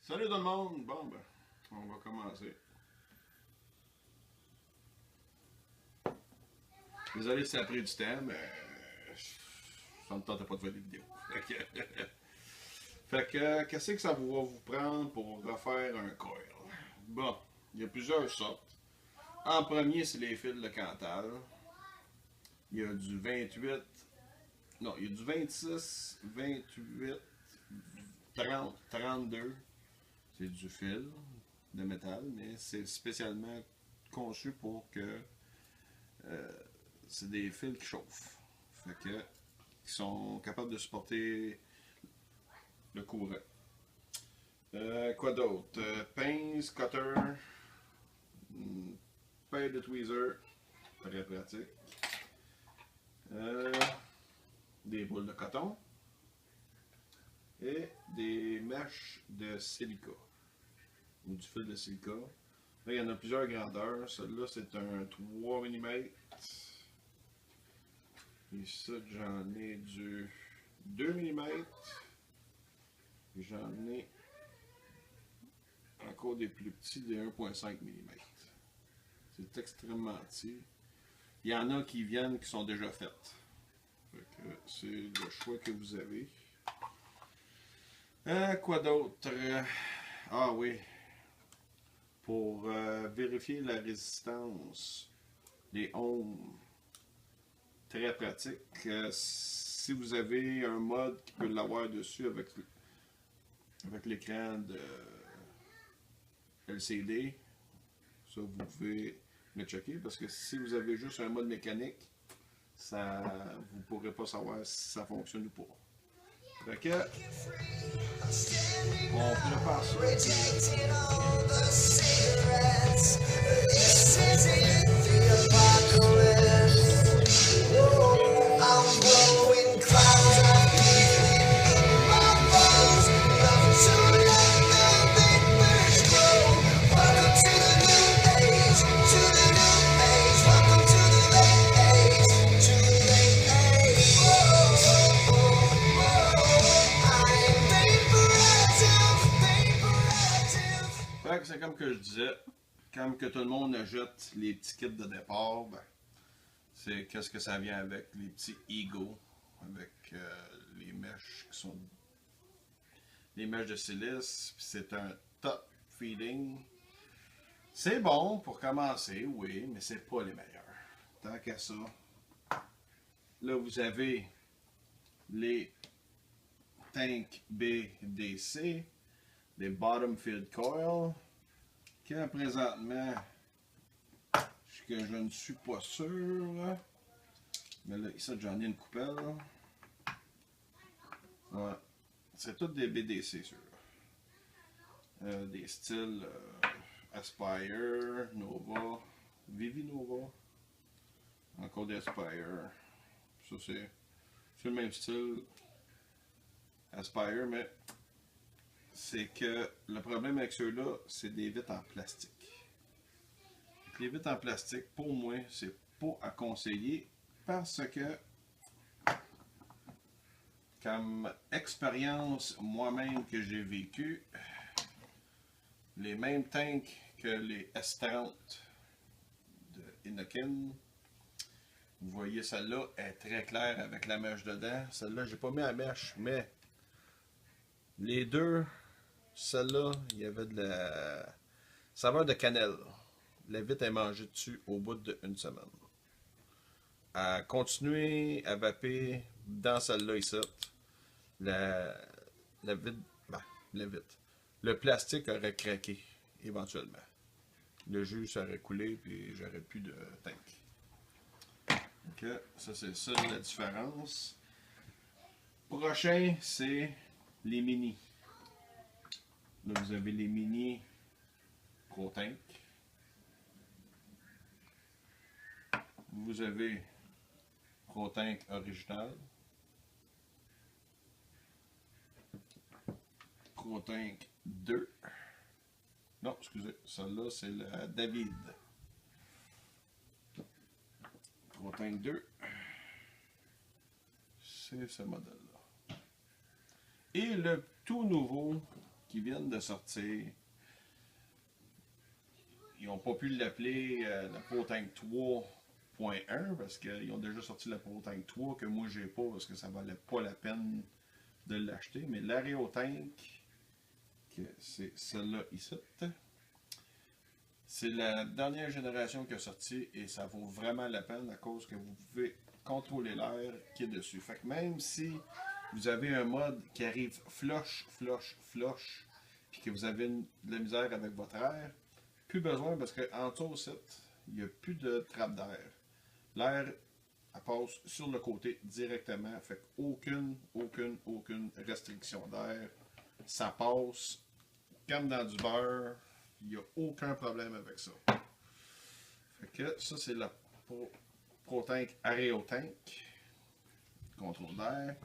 Salut tout le monde! Bon, ben, on va commencer. Désolé si ça a pris du temps, mais ça ne me tentait pas de faire des vidéos. Qu'est-ce que ça va vous prendre pour refaire un coil? Bon, il y a plusieurs sortes. En premier, c'est les fils de Cantal. Il y a du 28, non, il y a du 26, 28, 30, 32. C'est du fil de métal, mais c'est spécialement conçu pour que c'est des fils qui chauffent. Fait que qui sont capables de supporter le courant. Quoi d'autre? Pince, cutter, paire de tweezers, très pratique. Des boules de coton et des mèches de silica ou du fil de silica. Là, il y en a plusieurs grandeurs. Celui-là, c'est un 3 mm. Et ça, j'en ai du 2 mm. J'en ai encore des plus petits, des 1,5 mm. C'est extrêmement petit. Il y en a qui viennent qui sont déjà faites. C'est le choix que vous avez. Quoi d'autre? Ah oui. Pour vérifier la résistance des ohms. Très pratique. Si vous avez un mode qui peut l'avoir dessus avec l'écran de LCD, ça vous pouvez le checker parce que si vous avez juste un mode mécanique, ça, vous ne pourrez pas savoir si ça fonctionne ou pas. Fait que, on prépare ça. C'est comme que je disais, comme que tout le monde achète les petits kits de départ, ben, c'est qu'est-ce que ça vient avec, les petits Ego, avec les mèches qui sont les mèches de silice, c'est un top feeding. C'est bon pour commencer, oui, mais c'est pas les meilleurs. Tant qu'à ça, là vous avez les tank BDC, les bottom feed coil, que présentement, que je ne suis pas sûr, mais là, ici j'en ai une coupelle. Ouais. C'est tous des BDC, ceux-là. Des styles Aspire, Nova, Vivi Nova, encore des Aspire. Ça, c'est le même style Aspire, mais c'est que le problème avec ceux-là, c'est des vitres en plastique. Les vitres en plastique, pour moi, c'est pas à conseiller parce que, comme expérience moi-même que j'ai vécu, les mêmes tanks que les S30 de Inokin, vous voyez celle-là est très claire avec la mèche dedans. Celle-là, j'ai pas mis la mèche, mais les deux, celle-là, il y avait de la saveur de cannelle. La vitre est mangée dessus au bout d'une semaine. À continuer à vaper dans celle-là ici, la vitre, ben, la vitre. Le plastique aurait craqué éventuellement. Le jus aurait coulé puis j'aurais plus de tank. Donc, ça c'est ça la différence. Prochain, c'est les mini. Là, vous avez les mini Pro Tank. Vous avez Pro Tank original. Pro Tank 2. Non, excusez, celle-là c'est la David. Pro Tank 2. C'est ce modèle-là. Et le tout nouveau qui viennent de sortir. Ils n'ont pas pu l'appeler la ProTank 3.1 parce qu'ils ont déjà sorti la ProTank 3 que moi j'ai pas parce que ça valait pas la peine de l'acheter. Mais l'AeroTank, c'est celle-là ici. C'est la dernière génération qui a sorti et ça vaut vraiment la peine à cause que vous pouvez contrôler l'air qui est dessus. Fait que même si vous avez un mode qui arrive flush, puis que vous avez de la misère avec votre air, plus besoin parce qu'en dessous, il n'y a plus de trappe d'air. L'air, elle passe sur le côté directement. Fait qu'aucune restriction d'air. Ça passe comme dans du beurre. Il n'y a aucun problème avec ça. Fait que ça, c'est la ProTank AeroTank. Contrôle d'air.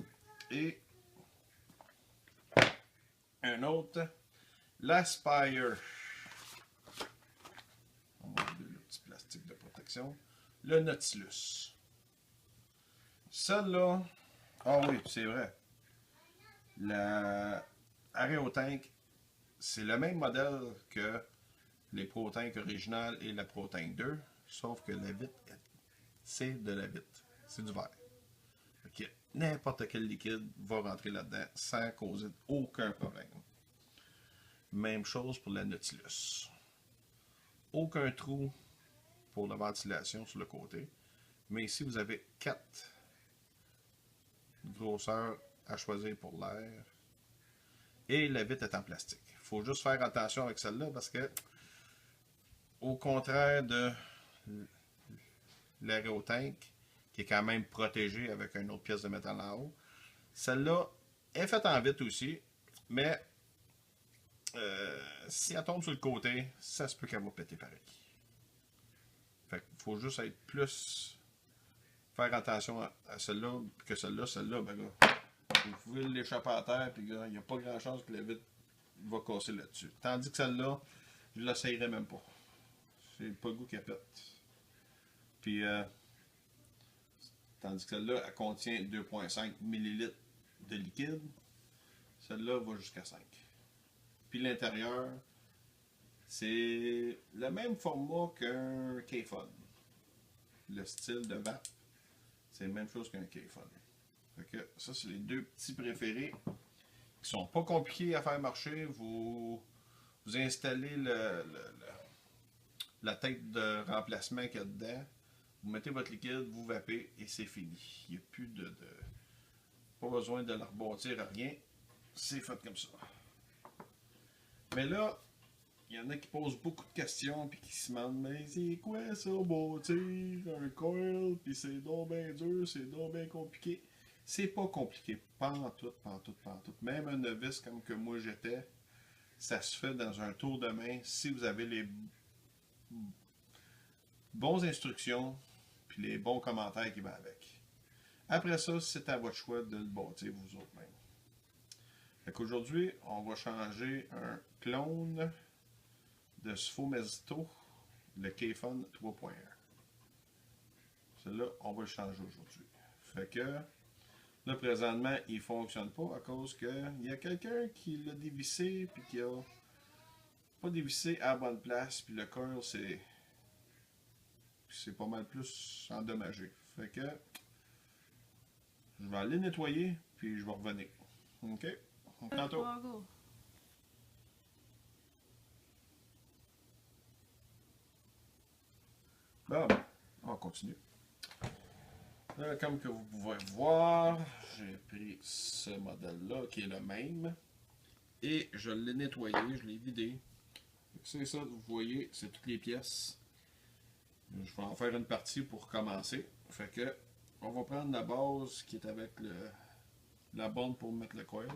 Et un autre, l'Aspire. On va enlever le petit plastique de protection. Le Nautilus. Celle-là, ah oui, c'est vrai. La AeroTank, c'est le même modèle que les ProTank originales et la ProTank 2, sauf que la vitre, c'est de la vitre. C'est du verre. Okay. N'importe quel liquide va rentrer là-dedans sans causer aucun problème. Même chose pour la Nautilus. Aucun trou pour la ventilation sur le côté. Mais ici, vous avez 4 grosseurs à choisir pour l'air. Et la vitre est en plastique. Il faut juste faire attention avec celle-là parce que, au contraire de l'AeroTank, qui est quand même protégée avec une autre pièce de métal en haut, celle-là est faite en vitre aussi, mais si elle tombe sur le côté, ça se peut qu'elle va péter pareil. Fait qu'il faut juste être plus... faire attention à celle-là, puis que celle-là, ben là, vous pouvez l'échapper à terre, puis il n'y a pas grand chance que la vitre va casser là-dessus. Tandis que celle-là, je ne l'essayerai même pas. C'est pas le goût qu'elle pète. Puis, tandis que celle-là, elle contient 2,5 ml de liquide. Celle-là va jusqu'à 5. Puis l'intérieur, c'est le même format qu'un Kayfun. Le style de vape, c'est la même chose qu'un Kayfun. Fait que ça, c'est les deux petits préférés qui sont pas compliqués à faire marcher. Vous installez la tête de remplacement qu'il y a dedans. Vous mettez votre liquide, vous vapez et c'est fini. Il n'y a plus pas besoin de la rebâtir à rien. C'est fait comme ça. Mais là, il y en a qui posent beaucoup de questions puis qui se demandent mais c'est quoi ça, bâtir un coil puis c'est donc bien dur, c'est donc bien compliqué. C'est pas compliqué, pantoute. Même un novice comme que moi j'étais, ça se fait dans un tour de main si vous avez les bonnes instructions puis les bons commentaires qui vont avec. Après ça, c'est à votre choix de le bâtir vous autres même. Fait qu'aujourd'hui, on va changer un clone de Sfomesto, le Kayfun 3.1. Celui-là, on va le changer aujourd'hui. Fait que là, présentement, il ne fonctionne pas à cause qu'il y a quelqu'un qui l'a dévissé puis qui a pas dévissé à la bonne place. Puis le coil, c'est pas mal plus endommagé. Fait que je vais aller nettoyer puis je vais revenir. OK? Tantôt. Bon, on continue. Là, comme que vous pouvez voir, j'ai pris ce modèle-là qui est le même. Et je l'ai nettoyé, je l'ai vidé. C'est ça, vous voyez, c'est toutes les pièces. Je vais en faire une partie pour commencer. Fait que, on va prendre la base qui est avec la bande pour mettre le coil.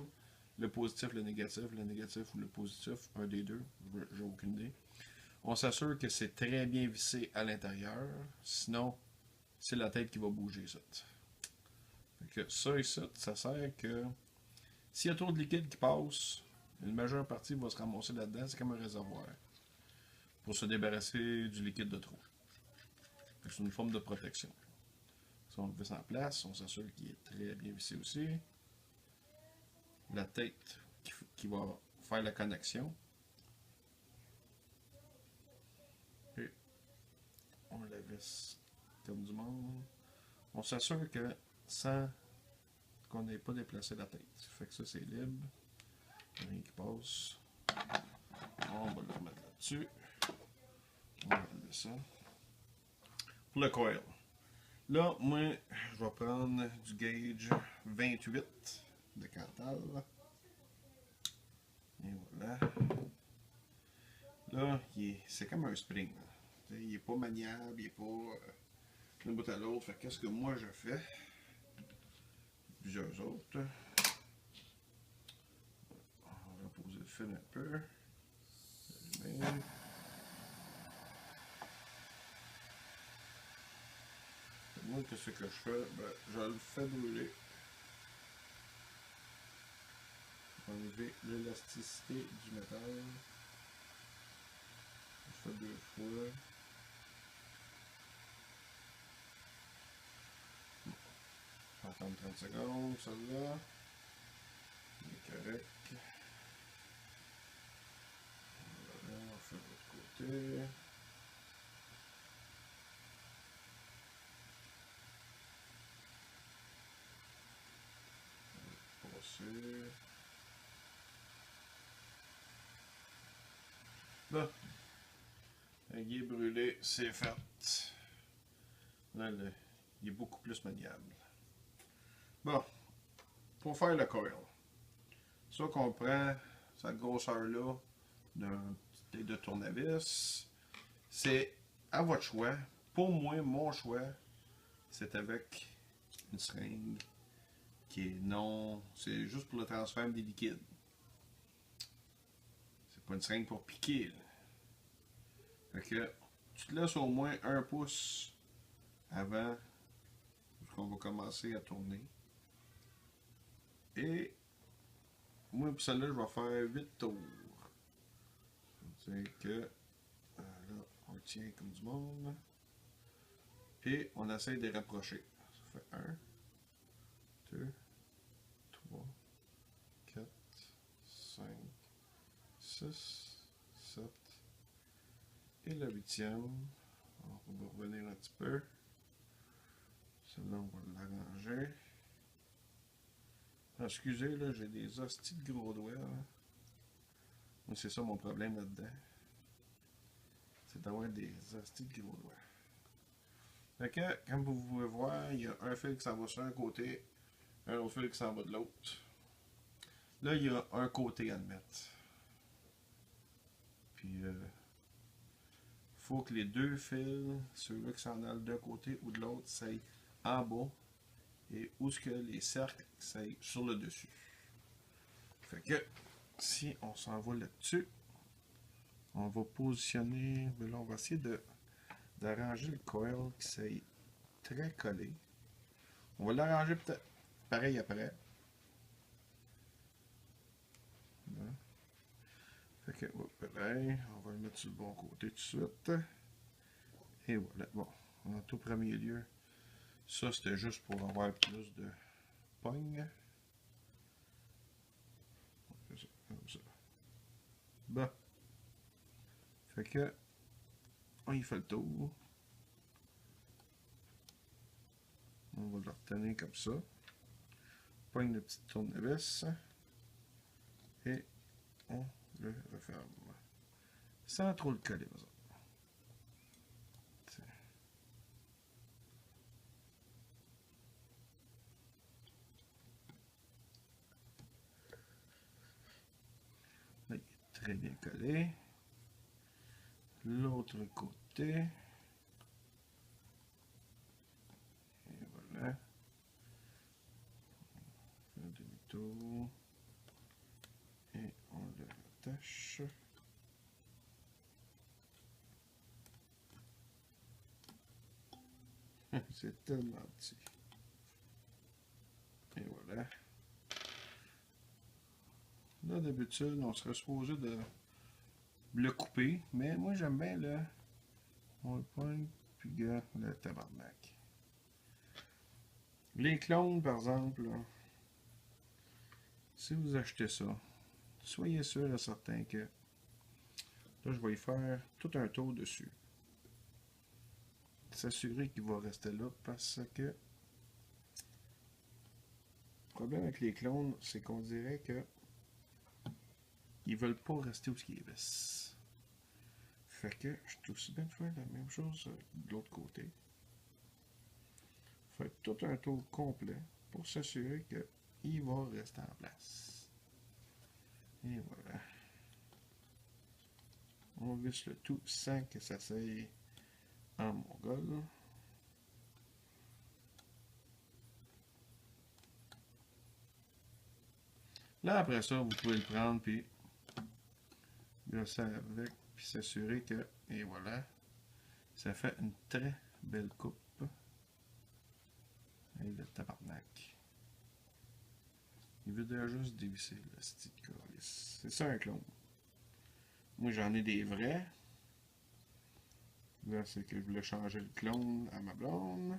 Le positif ou le positif, un des deux, j'ai aucune idée. On s'assure que c'est très bien vissé à l'intérieur, sinon c'est la tête qui va bouger ça. Fait que ça et ça sert que s'il y a trop de liquide qui passe, une majeure partie va se ramasser là-dedans, c'est comme un réservoir pour se débarrasser du liquide de trop. C'est une forme de protection. Si on le visse en place, on s'assure qu'il est très bien vissé aussi. La tête qui va faire la connexion. Et on la visse comme du monde. On s'assure que sans qu'on n'ait pas déplacé la tête. Fait que ça c'est libre. Rien qui passe. On va le remettre là-dessus. On va enlever ça. Pour le coil. Là, moi, je vais prendre du gauge 28 de Cantal. Et voilà. Là, c'est comme un spring. Là. Il n'est pas maniable, il n'est pas d'un bout à l'autre. Fait qu'est-ce que moi je fais? Plusieurs autres. On va reposer le fil un peu. Allumer. Moi, qu'est-ce que je fais? Ben, je le fais brûler. Enlever l'élasticité du métal. Je fais 2 fois. On va attendre 30 secondes, celle-là. Il est correct. Voilà, on fait de l'autre côté. Passer. Là, le guet brûlé, c'est fait. Là, il est beaucoup plus maniable. Bon, pour faire le coil, ça qu'on prend cette grosseur-là d'un tête de tournevis, c'est à votre choix. Pour moi, mon choix, c'est avec une seringue qui est non... C'est juste pour le transfert des liquides. C'est pas une seringue pour piquer. Là. Fait que tu te laisses au moins 1 pouce avant qu'on va commencer à tourner. Et moi, pour celle-là, je vais faire 8 tours. C'est que là, on le tient comme du monde. Et on essaie de les rapprocher. Ça fait 1, 2, 3, 4, 5, 6, 7. Et la 8e. On va revenir un petit peu. Celle-là, on va l'arranger. Excusez, là, j'ai des hosties de gros doigts. Moi, c'est ça mon problème là-dedans. C'est d'avoir des hosties de gros doigts. Fait que, comme vous pouvez voir, il y a un fil qui s'en va sur un côté, un autre fil qui s'en va de l'autre. Là, il y a un côté à le mettre. Puis, faut que les deux fils, ceux-là qui s'en allent d'un côté ou de l'autre, s'aillent en bas. Et où est-ce que les cercles s'aillent sur le dessus. Fait que, si on s'en va là-dessus, on va positionner, mais là on va essayer d'arranger le coil qui s'aille très collé. On va l'arranger peut-être pareil après. Là. Fait que, pareil, on va le mettre sur le bon côté tout de suite. Et voilà, bon, en tout premier lieu, ça c'était juste pour avoir plus de pogne. On fait ça comme ça. Bon. Fait que, on y fait le tour. On va le retenir comme ça. Pogne le petit tournevis. Et on le referme. Sans trop le coller, par exemple. Là, il est très bien collé. L'autre côté. Et voilà. Un demi-tour. Et on le rattache. C'est tellement petit. Et voilà. Là, d'habitude, on serait supposé de le couper, mais moi j'aime bien le. On le pogne, puis gars, le tabarnak. Les clones, par exemple, là, si vous achetez ça, soyez sûr et certain que là, je vais y faire tout un tour dessus. S'assurer qu'il va rester là parce que le problème avec les clones, c'est qu'on dirait que ils veulent pas rester où ils vissent. Fait que je suis aussi bien de faire la même chose de l'autre côté. Faire tout un tour complet pour s'assurer qu'il va rester en place. Et voilà. On visse le tout sans que ça s'aille en mongol. Là, après ça, vous pouvez le prendre puis brosser avec puis s'assurer que, et voilà, ça fait une très belle coupe. Et le tabarnak. Il veut déjà juste dévisser le style de calice. C'est ça un clone. Moi j'en ai des vrais. Là c'est que je voulais changer le clone à ma blonde.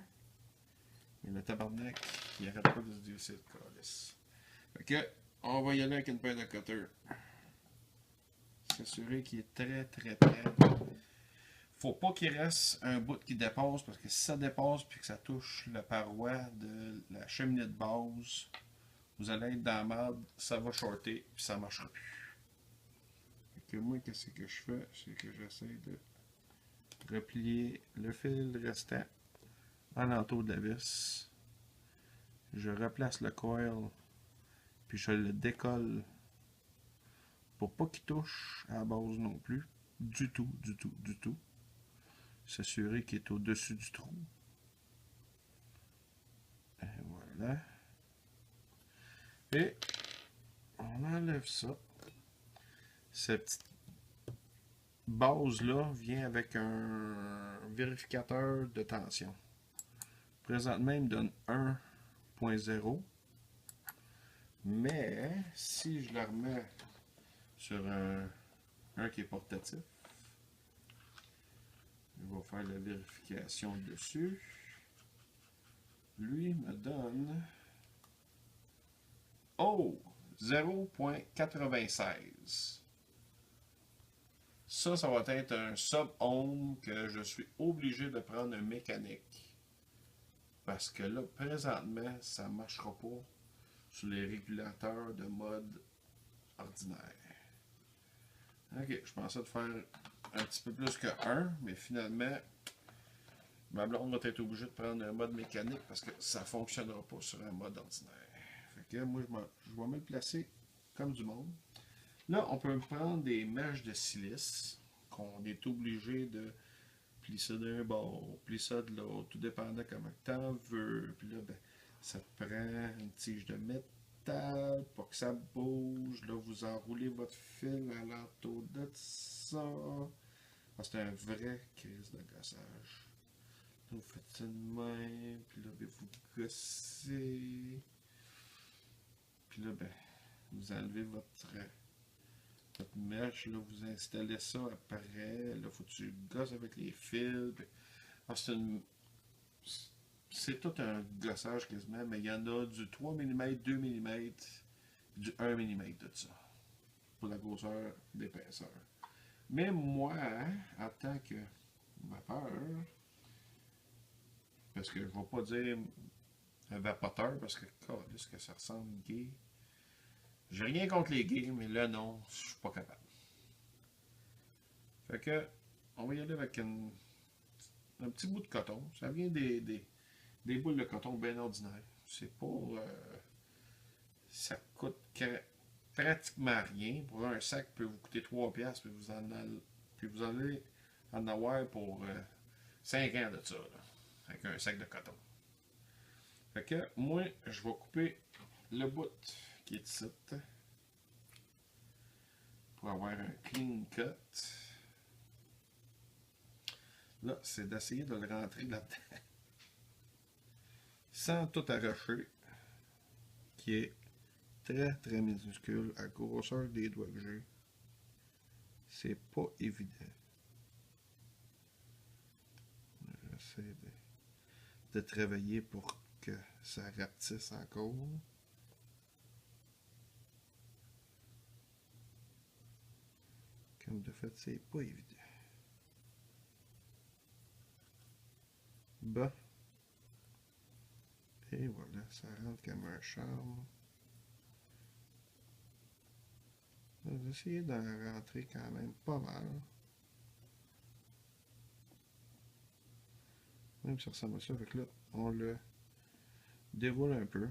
Mais le tabarnak, il arrête pas de se dévisser le calice. Fait que, on va y aller avec une paire de cutter. S'assurer qu'il est très très près. Faut pas qu'il reste un bout qui dépasse parce que si ça dépasse puis que ça touche la paroi de la cheminée de base, vous allez être dans la merde, ça va shorter puis ça marchera plus. Fait que moi, qu'est-ce que je fais? C'est que j'essaie de replier le fil restant en entour de la vis. Je replace le coil puis je le décolle pour pas qu'il touche à la base non plus. Du tout, du tout, du tout. S'assurer qu'il est au-dessus du trou. Et voilà. Et on enlève ça. Cette petite base-là vient avec un vérificateur de tension. Présentement, il me donne 1.0. Mais si je la remets sur un qui est portatif, je vais faire la vérification dessus. Lui me donne 0.96. Ça va être un sub-ohm que je suis obligé de prendre un mécanique. Parce que là, présentement, ça ne marchera pas sur les régulateurs de mode ordinaire. Ok, je pensais de faire un petit peu plus que 1, mais finalement, ma blonde va être obligée de prendre un mode mécanique parce que ça ne fonctionnera pas sur un mode ordinaire. Fait que moi, je vais me le placer comme du monde. Là, on peut prendre des mèches de silice qu'on est obligé de plier ça d'un bord, plier ça de l'autre, tout dépendant comment tu en veux. Puis là, ben, ça te prend une tige de métal pour que ça bouge. Là, vous enroulez votre fil à l'entour de ça. Ah, c'est un vrai crise de gossage. Là, vous faites ça de même, puis là, ben, vous gossez. Puis là, ben, vous enlevez votre mèche, là, vous installez ça après. Là, faut que tu gosses avec les fils. Puis, ah, c'est tout un gossage quasiment, mais il y en a du 3 mm, 2 mm, du 1 mm de ça. Pour la grosseur d'épaisseur. Mais moi, en tant que vapeur, parce que je ne vais pas dire un vapoteur, parce que est-ce que ça ressemble gay? J'ai rien contre les gays, mais là non, je suis pas capable. Fait que, on va y aller avec un petit bout de coton. Ça vient des boules de coton bien ordinaires. C'est pas. Ça coûte pratiquement rien. Pour un sac peut vous coûter 3$, puis vous allez en avoir pour 5 ans de ça, là, avec un sac de coton. Fait que moi, je vais couper le bout qui est ici pour avoir un clean cut. Là, c'est d'essayer de le rentrer là-dedans sans tout arracher, qui est très très minuscule à grosseur des doigts que j'ai. C'est pas évident. J'essaie de travailler pour que ça rapetisse encore. Comme de fait, c'est pas évident. Bon. Et voilà, ça rentre comme un charme. On va essayer d'en rentrer quand même pas mal. Même si ça ressemble à ça, fait que là, on le déroule un peu.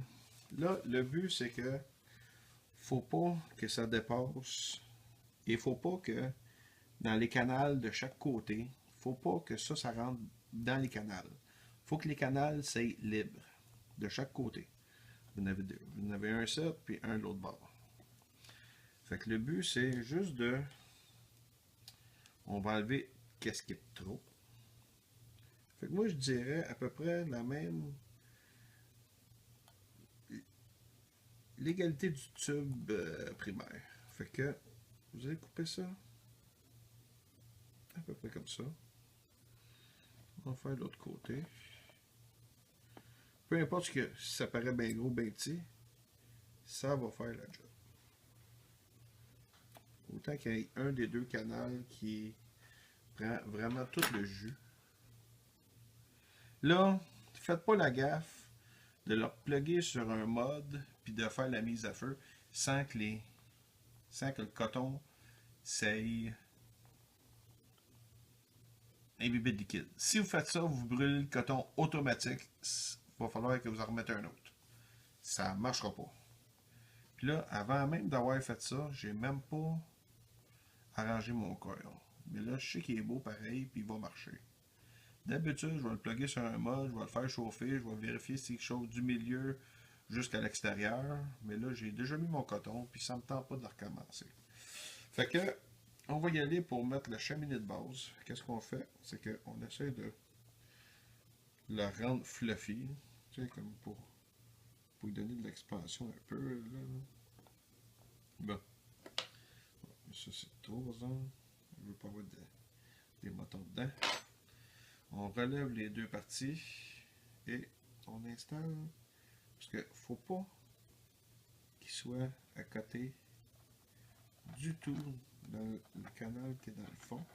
Là, le but, c'est que faut pas que ça dépasse. Il faut pas que dans les canals de chaque côté, faut pas que ça rentre dans les canals. Faut que les canals soient libres de chaque côté. Vous en avez deux. Vous en avez un set, puis un de l'autre bord. Fait que le but, c'est juste de... On va enlever qu'est-ce qui est trop. Fait que moi, je dirais à peu près la même... L'égalité du tube primaire. Fait que vous allez couper ça à peu près comme ça. On va faire l'autre côté. Peu importe ce que si ça paraît bien gros, bien petit, ça va faire la job. Autant qu'il y ait un des deux canals qui prend vraiment tout le jus. Là, faites pas la gaffe de leur plugger sur un mode puis de faire la mise à feu sans que le coton s'aille imbibé de liquide. Si vous faites ça, vous brûlez le coton automatique. Il va falloir que vous en remettez un autre. Ça ne marchera pas. Puis là, avant même d'avoir fait ça, j'ai même pas arrangé mon coil. Mais là, je sais qu'il est beau pareil, puis il va marcher. D'habitude, je vais le plugger sur un mode, je vais le faire chauffer, je vais vérifier si il chauffe du milieu jusqu'à l'extérieur. Mais là, j'ai déjà mis mon coton, puis ça ne me tente pas de recommencer. Fait que, on va y aller pour mettre la cheminée de base. Qu'est-ce qu'on fait? C'est qu'on essaie de le rendre fluffy, tu sais, comme pour lui donner de l'expansion un peu. Là. Bon. Ça, c'est trop, ça. Je ne veux pas avoir des motons dedans. On relève les deux parties et on installe. Parce qu'il ne faut pas qu'il soit à côté du tout dans le canal qui est dans le fond.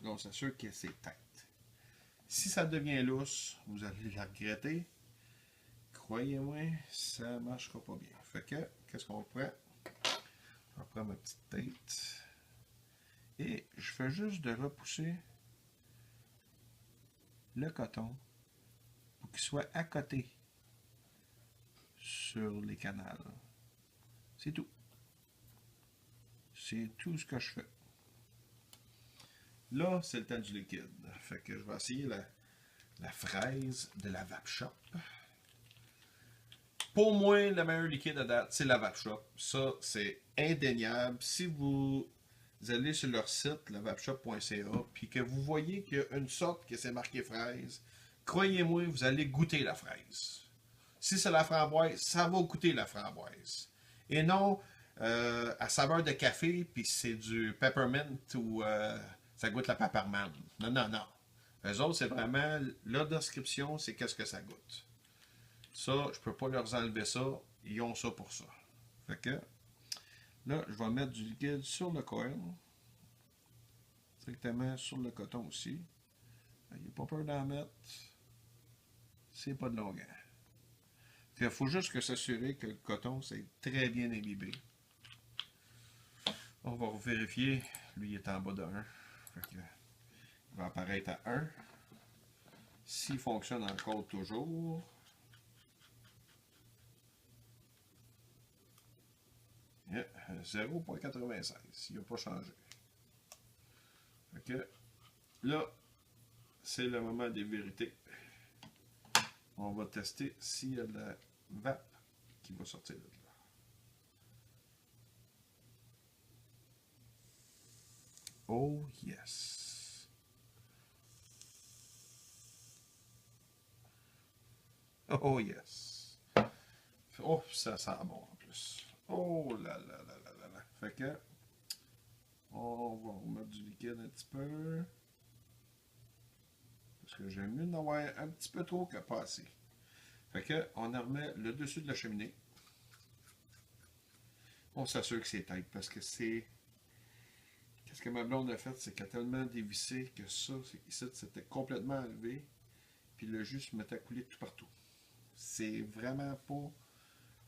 Là, on s'assure que c'est tête. Si ça devient lousse, vous allez la regretter. Croyez-moi, ça ne marchera pas bien. Fait que, qu'est-ce qu'on prend? Je prends ma petite tête. Et je fais juste de repousser le coton pour qu'il soit à côté sur les canals. C'est tout. C'est tout ce que je fais. Là, c'est le temps du liquide. Fait que je vais essayer la fraise de la Vape Shop. Pour moi, le meilleur liquide à date, c'est la Vape Shop. Ça, c'est indéniable. Si vous allez sur leur site, lavapshop.ca, puis que vous voyez qu'il y a une sorte que c'est marqué fraise, croyez-moi, vous allez goûter la fraise. Si c'est la framboise, ça va goûter la framboise. Et non à saveur de café, puis c'est du peppermint ou ça goûte la peppermint. Non, non, non. Eux autres, c'est vraiment, la description, c'est qu'est-ce que ça goûte. Ça, je peux pas leur enlever ça. Ils ont ça pour ça. Fait que, là, je vais mettre du liquide sur le coil. Directement sur le coton aussi. Il n'y a pas peur d'en mettre. C'est pas de longueur. Il faut juste que s'assurer que le coton c'est très bien imbibé. On va vérifier. Lui, il est en bas de 1. Il va apparaître à 1. S'il fonctionne encore toujours. Yeah, 0.96. Il n'a pas changé. Okay. Là, c'est le moment des vérités. On va tester s'il y a de la vape qui va sortir de là. Oh yes. Oh yes. Oh, ça sent bon en plus. Oh là là là là là là. Fait que, on va remettre du liquide un petit peu. Parce que j'aime mieux en avoir un petit peu trop que pas assez. Fait que, on en remet le dessus de la cheminée. on s'assure que c'est tight parce que c'est. Qu'est-ce que ma blonde a fait, c'est qu'elle a tellement dévissé que ça, ici, c'était complètement enlevé, puis le jus se mettait à couler tout partout. C'est vraiment pas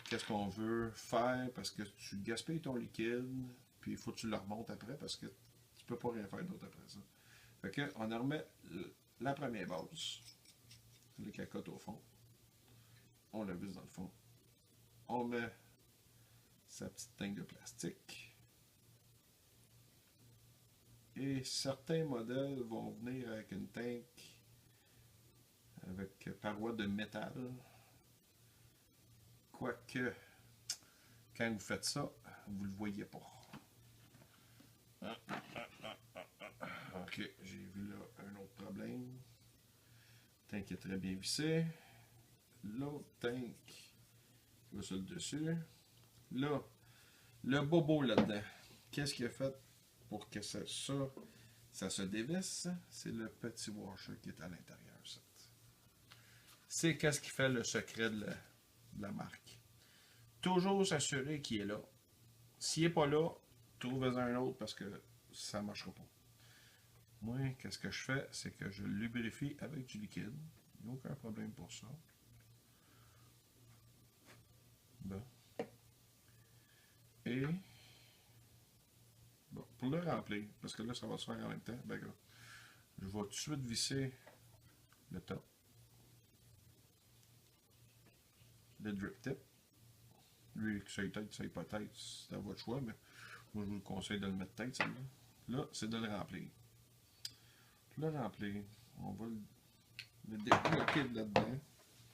qu'est-ce qu'on veut faire parce que tu gaspilles ton liquide, puis il faut que tu le remontes après parce que tu peux pas rien faire d'autre après ça. Fait que on en remet la première base, le cacotte au fond, on la visse dans le fond, on met sa petite tank de plastique. Et certains modèles vont venir avec une tank avec paroi de métal. Quoique, quand vous faites ça, vous ne le voyez pas. Ok, j'ai vu là un autre problème. Tank est très bien vissé. L'autre tank va sur le dessus. Là, le bobo là-dedans. Qu'est-ce qu'il a fait pour que ça se dévisse? C'est le petit washer qui est à l'intérieur. C'est qu'est-ce qui fait le secret de la marque. Toujours s'assurer qu'il est là. S'il n'est pas là, trouvez-en un autre parce que ça ne marchera pas. Moi, qu'est-ce que je fais? C'est que je lubrifie avec du liquide. Il n'y a aucun problème pour ça. Bon. Et bon, pour le remplir, parce que là, ça va se faire en même temps, ben, je vais tout de suite visser le top. Le drip tip. Lui, que ça ait tête, ça ait pas tête, c'est à votre choix, mais moi, je vous conseille de le mettre tête, celle-là. Là, c'est de le remplir. Pour le remplir, on va le débloquer là-dedans.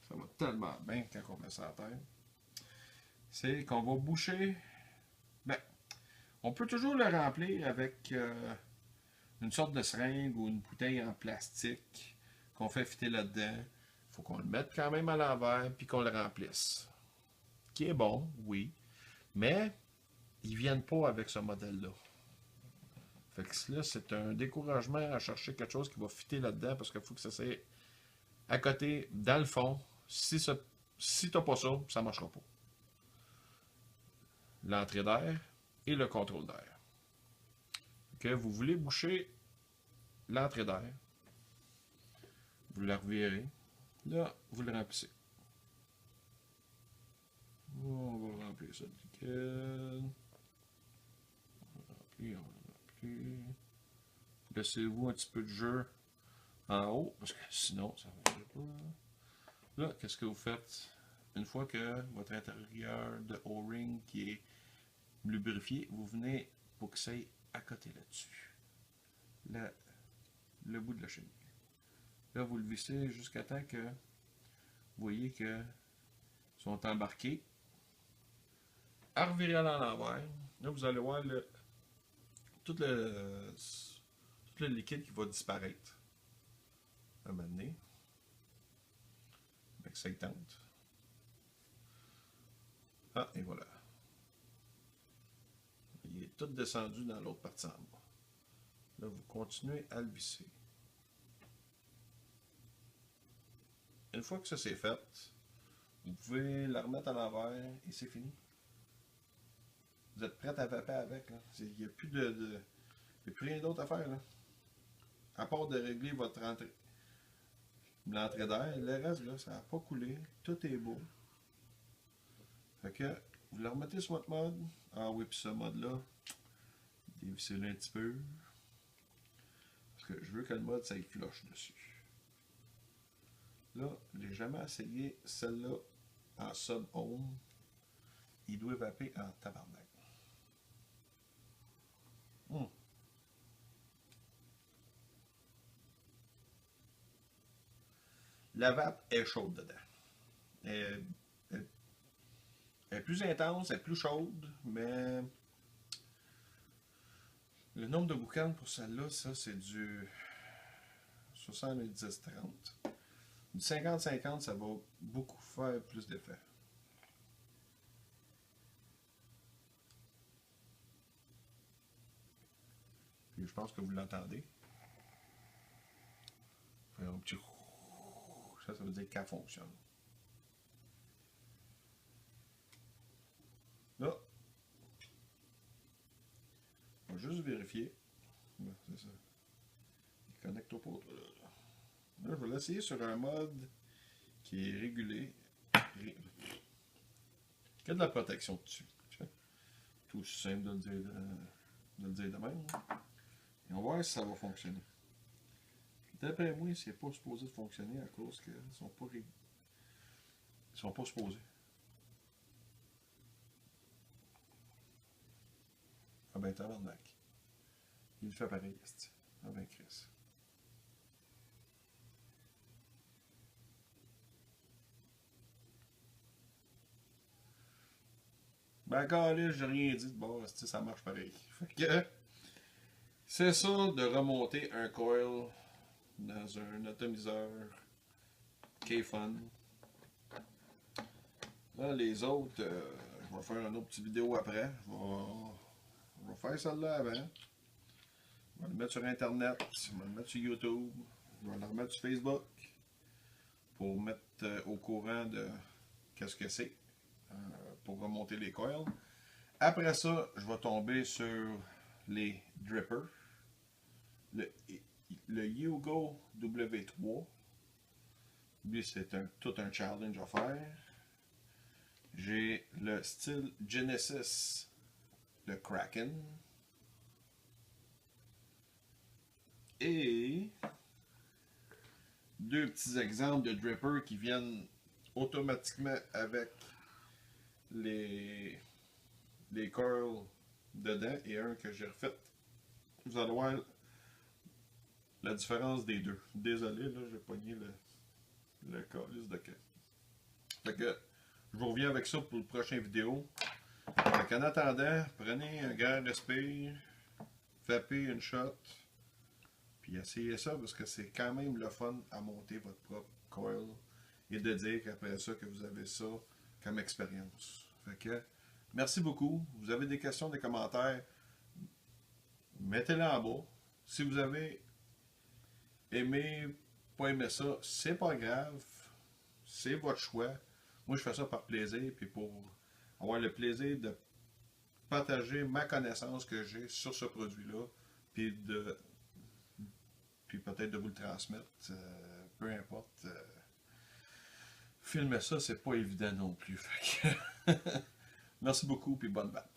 Ça va tellement bien quand on met ça à terre. C'est qu'on va boucher. Ben, on peut toujours le remplir avec une sorte de seringue ou une bouteille en plastique qu'on fait fitter là-dedans. Il faut qu'on le mette quand même à l'envers puis qu'on le remplisse. Qui est bon, oui, mais ils ne viennent pas avec ce modèle-là. Fait que là, c'est un découragement à chercher quelque chose qui va fitter là-dedans parce qu'il faut que ça soit à côté, dans le fond. Si tu n'as pas ça, ça ne marchera pas. L'entrée d'air et le contrôle d'air. Que vous voulez boucher l'entrée d'air, vous la revirez. Là, vous le remplissez. On va remplir ça de liquide. On va remplir. Laissez-vous un petit peu de jeu en haut, parce que sinon, ça ne va pas. Là, qu'est-ce que vous faites? Une fois que votre intérieur de O-ring qui est lubrifié, vous venez pour que ça aille à côté là-dessus. Le bout de la chenille. Là, vous le vissez jusqu'à temps que vous voyez qu'ils sont embarqués. À revirer à l'envers. Là, vous allez voir tout le liquide qui va disparaître. À un moment donné. Avec ça, il tente. Ah, et voilà. Il est tout descendu dans l'autre partie en bas. Là, vous continuez à le visser. Une fois que ça c'est fait, vous pouvez la remettre à l'envers et c'est fini. Vous êtes prêt à vaper avec. Il n'y a plus plus rien d'autre à faire. Là. À part de régler votre l'entrée d'air. Le reste, là, ça n'a pas coulé. Tout est beau. Fait que vous la remettez sur votre mode. Ah oui, puis ce mode-là, dévissez-le un petit peu. Parce que je veux que le mode, ça y flush dessus. Là, je n'ai jamais essayé celle-là en sub-home. Il doit vaper en tabarnak. La vape est chaude dedans. Elle est plus intense, elle est plus chaude, mais le nombre de boucanes pour celle-là, ça c'est du 70-30. Du 50-50, ça va beaucoup faire plus d'effet. Puis je pense que vous l'entendez. Faire un petit ça veut dire qu'elle fonctionne. Là, Je vais juste vérifier. Bon, c'est ça. Il connecte au pot. Là, je vais l'essayer sur un mode qui est régulé. Il y a de la protection dessus. Tout aussi simple de le dire de même. Et on va voir si ça va fonctionner. D'après moi, c'est pas supposé de fonctionner à cause qu'ils sont pas Ils sont pas supposés. Ah ben tabarnak. Il fait pareil, est-ce. Ah ben Chris. Ben encore là, j'ai rien dit de bon, ça marche pareil. Fait que c'est ça de remonter un coil dans un atomiseur K-Fun. Là, les autres, je vais faire une autre petite vidéo après. Je vais faire celle-là avant. Je vais le mettre sur Internet, je vais le mettre sur YouTube, je vais le remettre sur Facebook pour mettre au courant de qu'est-ce que c'est pour remonter les coils. Après ça, je vais tomber sur les drippers. Le Yugo W3. Lui, c'est tout un challenge à faire. J'ai le style Genesis, le Kraken. Et deux petits exemples de drippers qui viennent automatiquement avec les curls dedans et un que j'ai refait. Vous allez voir la différence des deux. Désolé, là, j'ai pogné le calice de queue. Fait que je vous reviens avec ça pour le prochain vidéo. En attendant, prenez un grand respire, fapez une shot, puis essayez ça parce que c'est quand même le fun à monter votre propre coil et de dire qu'après ça que vous avez ça comme expérience. Fait que merci beaucoup. Vous avez des questions, des commentaires, mettez-les en bas. Si vous avez aimé, pas aimé ça, c'est pas grave. C'est votre choix. Moi, je fais ça par plaisir, puis pour avoir le plaisir de partager ma connaissance que j'ai sur ce produit-là, puis peut-être de vous le transmettre, peu importe. Filmer ça, c'est pas évident non plus. Merci beaucoup, puis bonne batte.